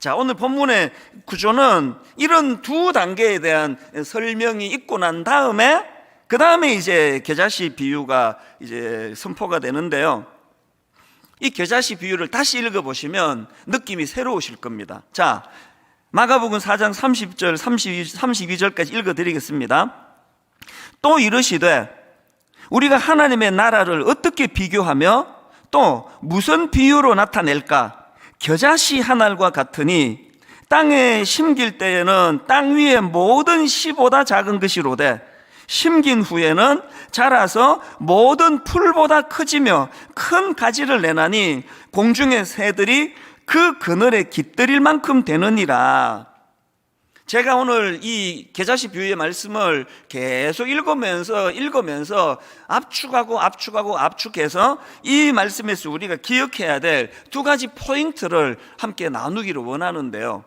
자, 오늘 본문의 구조는 이런 두 단계에 대한 설명이 있고 난 다음에 그 다음에 이제 겨자씨 비유가 이제 선포가 되는데요. 이 겨자씨 비유를 다시 읽어보시면 느낌이 새로우실 겁니다. 자, 마가복음 4장 30절 32절까지 읽어드리겠습니다. 또 이르시되 우리가 하나님의 나라를 어떻게 비교하며 또 무슨 비유로 나타낼까? 겨자씨 한 알과 같으니 땅에 심길 때에는 땅 위의 모든 씨보다 작은 것이로되 심긴 후에는 자라서 모든 풀보다 커지며 큰 가지를 내나니 공중의 새들이 그 그늘에 깃들일 만큼 되느니라. 제가 오늘 이 겨자씨 비유의 말씀을 계속 읽으면서 압축해서 이 말씀에서 우리가 기억해야 될 두 가지 포인트를 함께 나누기를 원하는데요.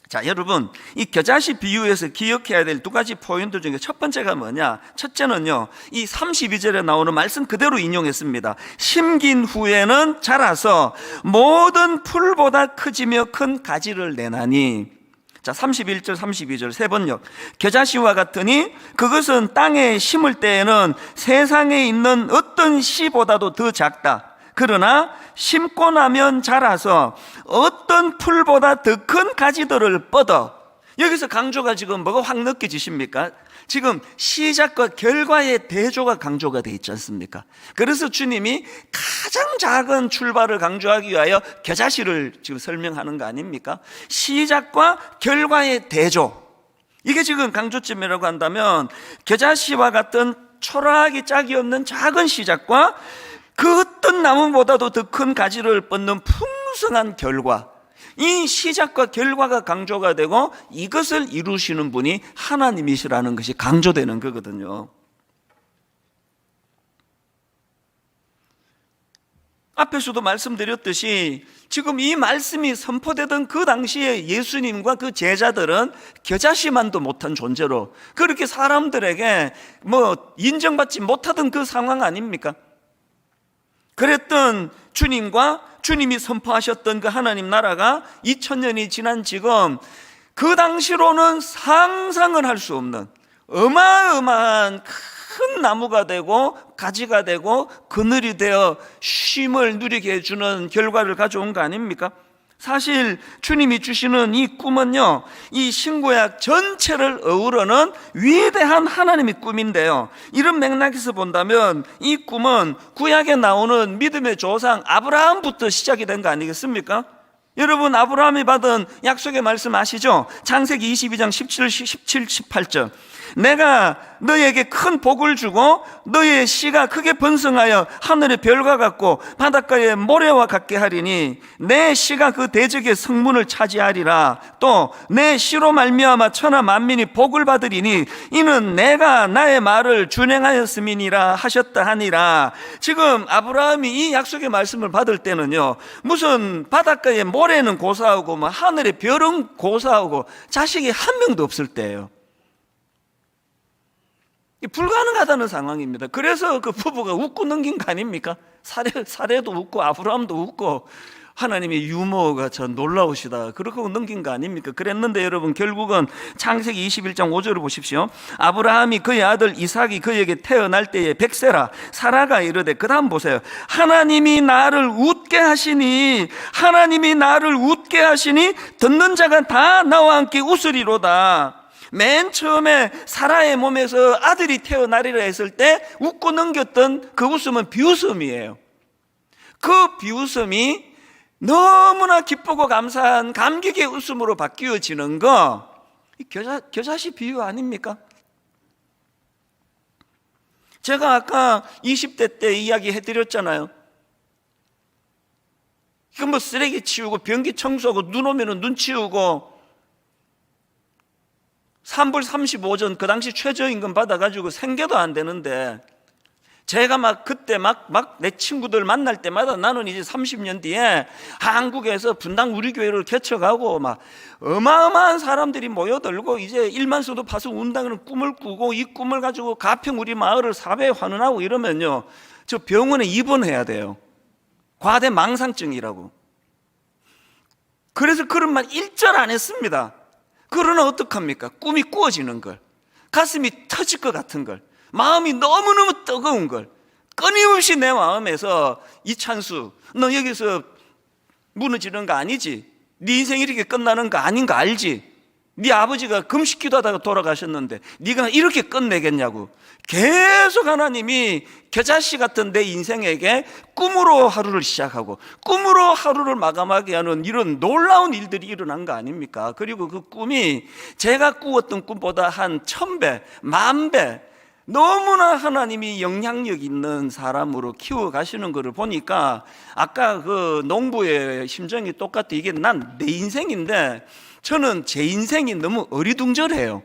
자, 여러분, 이 겨자씨 비유에서 기억해야 될 두 가지 포인트 중에 첫 번째가 뭐냐? 첫째는요, 이 32절에 나오는 말씀 그대로 인용했습니다. 심긴 후에는 자라서 모든 풀보다 커지며 큰 가지를 내나니. 자, 31절 32절 세 번역. 겨자씨와 같으니 그것은 땅에 심을 때에는 세상에 있는 어떤 씨보다도 더 작다. 그러나 심고 나면 자라서 어떤 풀보다 더 큰 가지들을 뻗어. 여기서 강조가 지금 뭐가 확 느껴지십니까? 지금 시작과 결과의 대조가 강조가 되어 있지 않습니까? 그래서 주님이 가장 작은 출발을 강조하기 위하여 겨자씨를 지금 설명하는 거 아닙니까? 시작과 결과의 대조, 이게 지금 강조점이라고 한다면 겨자씨와 같은 초라하기 짝이 없는 작은 시작과 그 어떤 나무보다도 더 큰 가지를 뻗는 풍성한 결과, 이 시작과 결과가 강조가 되고 이것을 이루시는 분이 하나님이시라는 것이 강조되는 거거든요. 앞에서도 말씀드렸듯이 지금 이 말씀이 선포되던 그 당시에 예수님과 그 제자들은 겨자씨만도 못한 존재로 그렇게 사람들에게 인정받지 못하던 그 상황 아닙니까? 그랬던 주님과 주님이 선포하셨던 그 하나님 나라가 2000년이 지난 지금 그 당시로는 상상을 할 수 없는 어마어마한 큰 나무가 되고 가지가 되고 그늘이 되어 쉼을 누리게 해주는 결과를 가져온 거 아닙니까? 사실 주님이 주시는 이 꿈은요, 이 신구약 전체를 어우러는 위대한 하나님의 꿈인데요, 이런 맥락에서 본다면 이 꿈은 구약에 나오는 믿음의 조상 아브라함부터 시작이 된 거 아니겠습니까? 여러분, 아브라함이 받은 약속의 말씀 아시죠? 창세기 22장 17, 18절. 내가 너에게 큰 복을 주고 너의 씨가 크게 번성하여 하늘의 별과 같고 바닷가의 모래와 같게 하리니 내 씨가 그 대적의 성문을 차지하리라. 또 내 씨로 말미암아 천하 만민이 복을 받으리니 이는 내가 나의 말을 준행하였음이니라 하셨다 하니라. 지금 아브라함이 이 약속의 말씀을 받을 때는요, 무슨 바닷가의 모래는 고사하고 하늘의 별은 고사하고 자식이 한 명도 없을 때예요. 불가능하다는 상황입니다. 그래서 그 부부가 웃고 넘긴 거 아닙니까? 사례도 웃고 아브라함도 웃고 하나님의 유머가 전 놀라우시다 그렇게 넘긴 거 아닙니까? 그랬는데 여러분, 결국은 창세기 21장 5절을 보십시오. 아브라함이 그의 아들 이삭이 그에게 태어날 때에 백세라 사라가 이르되, 그 다음 보세요. 하나님이 나를 웃게 하시니 듣는 자가 다 나와 함께 웃으리로다. 맨 처음에 사라의 몸에서 아들이 태어나리라 했을 때 웃고 넘겼던 그 웃음은 비웃음이에요. 그 비웃음이 너무나 기쁘고 감사한 감격의 웃음으로 바뀌어지는 거, 겨자씨 비유 아닙니까? 제가 아까 20대 때 이야기 해드렸잖아요. 이거 쓰레기 치우고 변기 청소하고 눈 오면 눈 치우고 3불 35전 그 당시 최저임금 받아가지고 생계도 안 되는데, 제가 그때 내 친구들 만날 때마다 나는 이제 30년 뒤에 한국에서 분당 우리 교회를 개척하고 어마어마한 사람들이 모여들고 이제 일만서도 파수 운다는 꿈을 꾸고 이 꿈을 가지고 가평 우리 마을을 사회에 환원하고 이러면요, 저 병원에 입원해야 돼요. 과대망상증이라고. 그래서 그런 말 일절 안 했습니다. 그러나 어떡합니까? 꿈이 꾸어지는 걸, 가슴이 터질 것 같은 걸, 마음이 너무너무 뜨거운 걸, 끊임없이 내 마음에서 이찬수, 너 여기서 무너지는 거 아니지? 네 인생이 이렇게 끝나는 거 아닌 거 알지? 네 아버지가 금식 기도하다가 돌아가셨는데 네가 이렇게 끝내겠냐고 계속 하나님이 겨자씨 같은 내 인생에게 꿈으로 하루를 시작하고 꿈으로 하루를 마감하게 하는 이런 놀라운 일들이 일어난 거 아닙니까? 그리고 그 꿈이 제가 꾸었던 꿈보다 한 1000배, 10,000배 너무나 하나님이 영향력 있는 사람으로 키워가시는 것을 보니까 아까 그 농부의 심정이 똑같아. 이게 난 내 인생인데 저는 제 인생이 너무 어리둥절해요.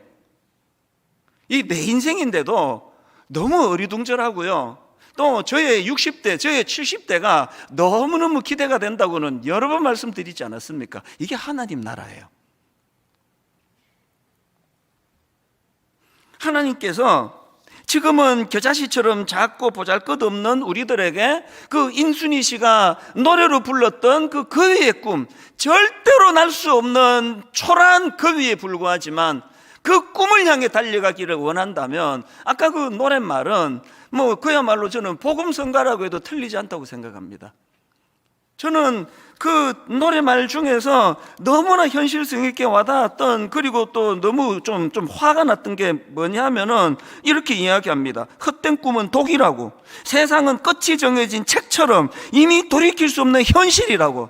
이 내 인생인데도 너무 어리둥절하고요. 또 저의 60대, 저의 70대가 너무너무 기대가 된다고는 여러 번 말씀드리지 않았습니까? 이게 하나님 나라예요. 하나님께서 지금은 겨자씨처럼 작고 보잘것없는 우리들에게 그 인순이 씨가 노래로 불렀던 그 거위의 꿈, 절대로 날 수 없는 초라한 거위에 불과하지만 그 꿈을 향해 달려가기를 원한다면 아까 그 노랫말은 그야말로 저는 복음성가라고 해도 틀리지 않다고 생각합니다. 저는 그 노래말 중에서 너무나 현실성 있게 와닿았던, 그리고 또 너무 좀 화가 났던 게 뭐냐면은 이렇게 이야기합니다. 헛된 꿈은 독이라고, 세상은 끝이 정해진 책처럼 이미 돌이킬 수 없는 현실이라고.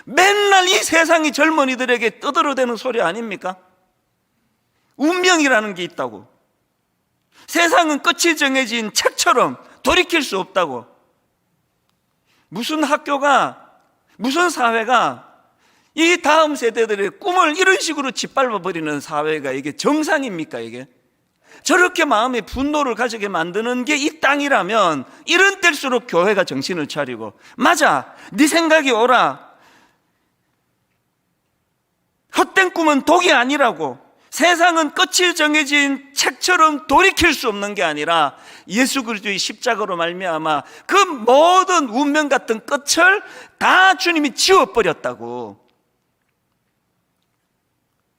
맨날 이 세상이 젊은이들에게 떠들어대는 소리 아닙니까? 운명이라는 게 있다고, 세상은 끝이 정해진 책처럼 돌이킬 수 없다고. 무슨 학교가, 무슨 사회가 이 다음 세대들의 꿈을 이런 식으로 짓밟아버리는 사회가 이게 정상입니까? 이게 저렇게 마음의 분노를 가지게 만드는 게 이 땅이라면 이런 때일수록 교회가 정신을 차리고, 맞아, 네 생각이 옳아, 헛된 꿈은 독이 아니라고, 세상은 끝이 정해진 책처럼 돌이킬 수 없는 게 아니라 예수 그리스도의 십자가로 말미암아 그 모든 운명 같은 끝을 다 주님이 지워버렸다고.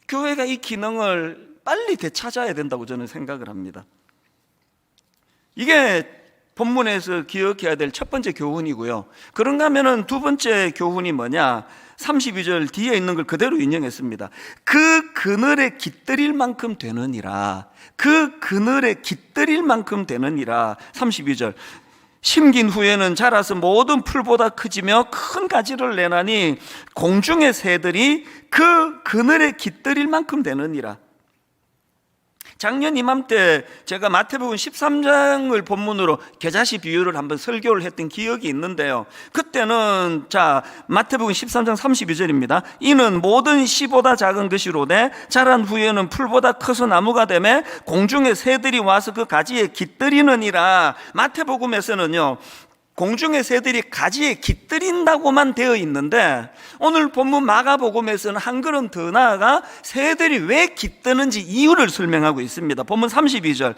교회가 이 기능을 빨리 되찾아야 된다고 저는 생각을 합니다. 이게 본문에서 기억해야 될 첫 번째 교훈이고요. 그런가 하면은 두 번째 교훈이 뭐냐? 32절 뒤에 있는 걸 그대로 인용했습니다. 그 그늘에 깃들일 만큼 되느니라. 그 그늘에 깃들일 만큼 되느니라. 32절. 심긴 후에는 자라서 모든 풀보다 크지며 큰 가지를 내나니 공중의 새들이 그 그늘에 깃들일 만큼 되느니라. 작년 이맘때 제가 마태복음 13장을 본문으로 겨자씨 비유를 한번 설교를 했던 기억이 있는데요. 그때는 마태복음 13장 32절입니다. 이는 모든 씨보다 작은 것이로되 자란 후에는 풀보다 커서 나무가 되매 공중의 새들이 와서 그 가지에 깃들이느니라. 마태복음에서는요, 공중의 새들이 가지에 깃들인다고만 되어 있는데 오늘 본문 마가복음에서는 한 걸음 더 나아가 새들이 왜 깃드는지 이유를 설명하고 있습니다. 본문 32절.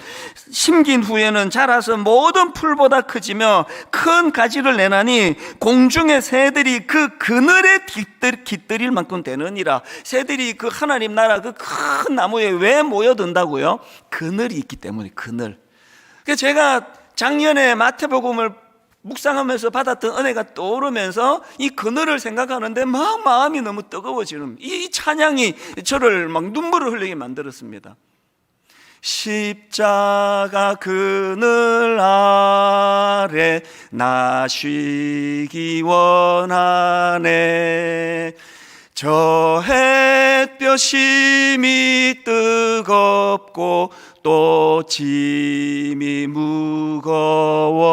심긴 후에는 자라서 모든 풀보다 크지며 큰 가지를 내나니 공중의 새들이 그 그늘에 깃들일 만큼 되느니라. 새들이 그 하나님 나라 그 큰 나무에 왜 모여든다고요? 그늘이 있기 때문에. 그늘. 그래서 제가 작년에 마태복음을 묵상하면서 받았던 은혜가 떠오르면서 이 그늘을 생각하는데 마음이 너무 뜨거워지는, 이 찬양이 저를 막 눈물을 흘리게 만들었습니다. 십자가 그늘 아래 나 쉬기 원하네. 저 햇볕 심이 뜨겁고 또 짐이 무거워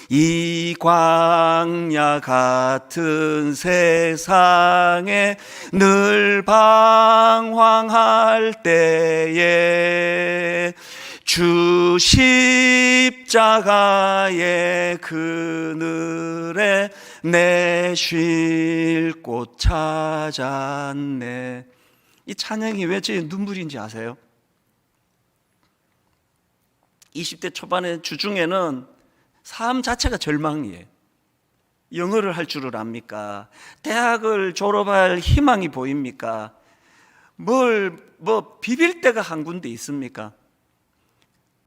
이 광야 같은 세상에 늘 방황할 때에 주 십자가의 그늘에 내 쉴 곳 찾았네. 이 찬양이 왜 제 눈물인지 아세요? 20대 초반의 주중에는 삶 자체가 절망이에요. 영어를 할 줄을 압니까? 대학을 졸업할 희망이 보입니까? 비빌 데가 한 군데 있습니까?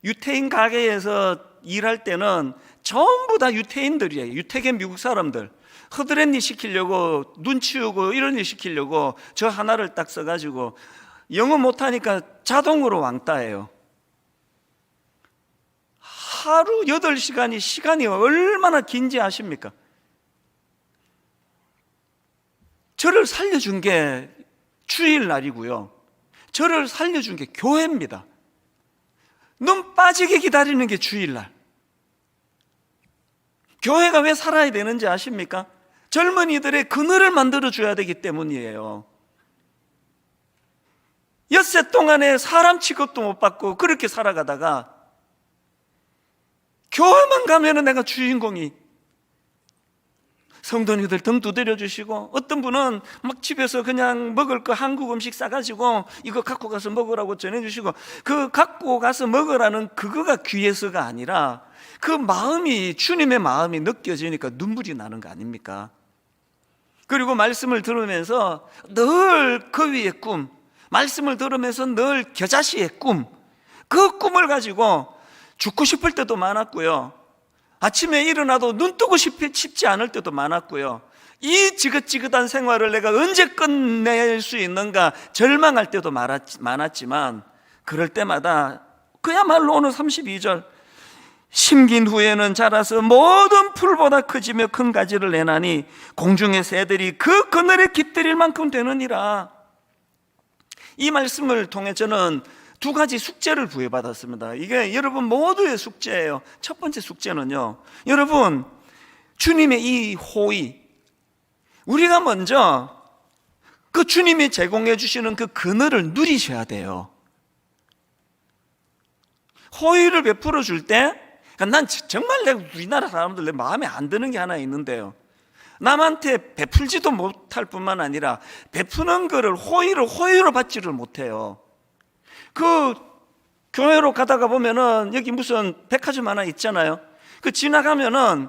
유태인 가게에서 일할 때는 전부 다 유태인들이에요. 유태계 미국 사람들. 허드렛일 시키려고, 눈 치우고 이런 일 시키려고 저 하나를 딱 써가지고 영어 못하니까 자동으로 왕따예요. 하루 8시간이 시간이 얼마나 긴지 아십니까? 저를 살려준 게 주일날이고요, 저를 살려준 게 교회입니다. 눈 빠지게 기다리는 게 주일날. 교회가 왜 살아야 되는지 아십니까? 젊은이들의 그늘을 만들어줘야 되기 때문이에요. 엿새 동안에 사람 취급도 못 받고 그렇게 살아가다가 교회만 가면은 내가 주인공이, 성도님들 등 두드려 주시고, 어떤 분은 막 집에서 그냥 먹을 거 한국 음식 싸가지고 이거 갖고 가서 먹으라고 전해주시고, 그 갖고 가서 먹으라는 그거가 귀해서가 아니라 그 마음이, 주님의 마음이 느껴지니까 눈물이 나는 거 아닙니까? 그리고 말씀을 들으면서 늘 그 위의 꿈, 말씀을 들으면서 늘 겨자씨의 꿈, 그 꿈을 가지고 죽고 싶을 때도 많았고요, 아침에 일어나도 눈 뜨고 싶지 않을 때도 많았고요, 이 지긋지긋한 생활을 내가 언제 끝낼 수 있는가 절망할 때도 많았지만, 그럴 때마다 그야말로 오늘 32절, 심긴 후에는 자라서 모든 풀보다 크지며 큰 가지를 내나니 공중의 새들이 그 그늘에 깃들일 만큼 되느니라. 이 말씀을 통해 저는 2가지 숙제를 부여받았습니다. 이게 여러분 모두의 숙제예요. 첫 번째 숙제는요, 여러분 주님의 이 호의, 우리가 먼저 그 주님이 제공해 주시는 그 그늘을 누리셔야 돼요. 호의를 베풀어 줄 때, 난 정말 우리나라 사람들 내 마음에 안 드는 게 하나 있는데요, 남한테 베풀지도 못할 뿐만 아니라 베푸는 거를 호의로 받지를 못해요. 그 교회로 가다가 보면은 여기 무슨 백화점 하나 있잖아요. 그 지나가면은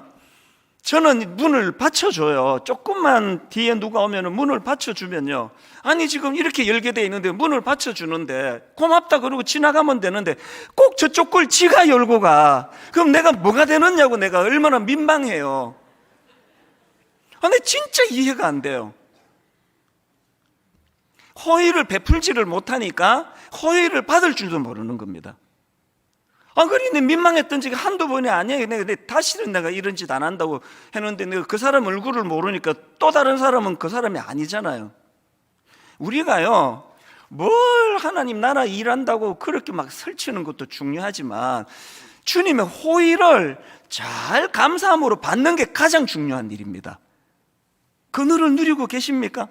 저는 문을 받쳐줘요. 조금만 뒤에 누가 오면은 문을 받쳐주면요, 아니 지금 이렇게 열게 돼 있는데 문을 받쳐주는데 고맙다 그러고 지나가면 되는데 꼭 저쪽 걸 지가 열고 가. 그럼 내가 뭐가 되느냐고, 내가 얼마나 민망해요. 근데 진짜 이해가 안 돼요. 호의를 베풀지를 못하니까 호의를 받을 줄도 모르는 겁니다. 그러니 민망했던 적이 한두 번이 아니에요. 근데 다시는 내가 이런 짓 안 한다고 했는데, 내가 그 사람 얼굴을 모르니까 또 다른 사람은 그 사람이 아니잖아요. 우리가요, 뭘 하나님 나라 일한다고 그렇게 막 설치는 것도 중요하지만 주님의 호의를 잘 감사함으로 받는 게 가장 중요한 일입니다. 그늘을 누리고 계십니까?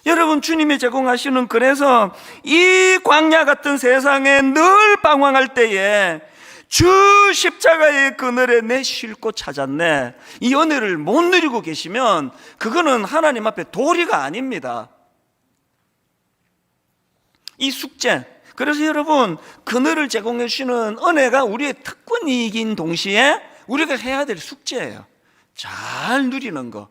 여러분, 주님이 제공하시는, 그래서 이 광야 같은 세상에 늘 방황할 때에 주 십자가의 그늘에 내 쉴 곳 찾았네, 이 은혜를 못 누리고 계시면 그거는 하나님 앞에 도리가 아닙니다. 이 숙제, 그래서 여러분 그늘을 제공해 주시는 은혜가 우리의 특권이긴 동시에 우리가 해야 될 숙제예요. 잘 누리는 거.